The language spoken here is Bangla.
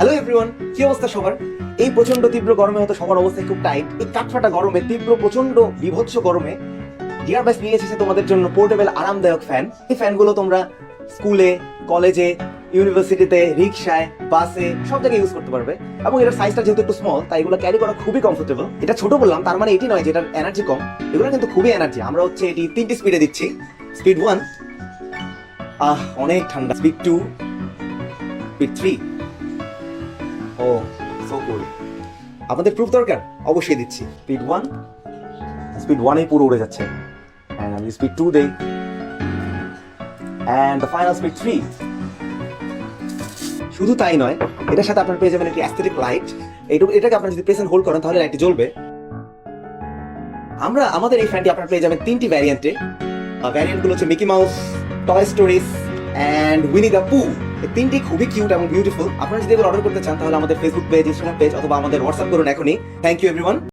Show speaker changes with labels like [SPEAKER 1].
[SPEAKER 1] হ্যালো এভরিওয়ান, কি অবস্থা সবার? এই প্রচন্ড তীব্র গরমে হয়তো সবার অবস্থা খুব টাইট। এই কাঠফাটা গরমে, তীব্র প্রচন্ড বিভৎস গরমে ডিয়ার বাইস নিয়ে এসেছে তোমাদের জন্য পোর্টেবল আরামদায়ক ফ্যান। এই ফ্যানগুলো তোমরা স্কুলে, কলেজে, ইউনিভার্সিটিতে, রিক্সায়, বাসে সব জায়গায় ইউজ করতে পারবে। এবং এটার সাইজটা যেহেতু একটু স্মল, তাই এগুলো ক্যারি করা খুবই কমফোর্টেবল। এটা ছোট বললাম তার মানে এটি নয় যে এটার এনার্জি কম, এগুলো কিন্তু খুবই এনার্জি। আমরা এটি 3টি স্পিডে দিচ্ছি। স্পিড 1, অনেক ঠান্ডা। স্পিড 2, স্পিড 3, ও সো কুল। আপনাদের প্রুফ দরকার? অবশ্যই দিচ্ছি। স্পিড 1, স্পিড 1 পুরো উড়ে যাচ্ছে। এন্ড আমি স্পিড 2 দেই, এন্ড দ্য ফাইনাল স্পিড 3। শুধু তাই নয়, এটার সাথে আপনারা পেয়ে যাবেন একটি অ্যাস্থেটিক লাইট। এটাকে আপনারা যদি প্রেস এন্ড হোল্ড করেন তাহলে লাইটটি জ্বলবে। আমাদের এই ফ্যানটি আপনারা পেয়ে যাবেন 3টি ভ্যারিয়েন্টে। ভ্যারিয়েন্টগুলো হচ্ছে Mickey Mouse, Toy Stories and Winnie the Pooh. এই 3টি খুবই কিউট এবং বিউটিফুল। আপনারা যদি এগুলো অর্ডার করতে চান তাহলে আমাদের ফেসবুক পেজ, ইনস্টাগ্রাম পেজ অথবা আমাদের হোয়াটসঅ্যাপ করুন এখনই। Thank you everyone.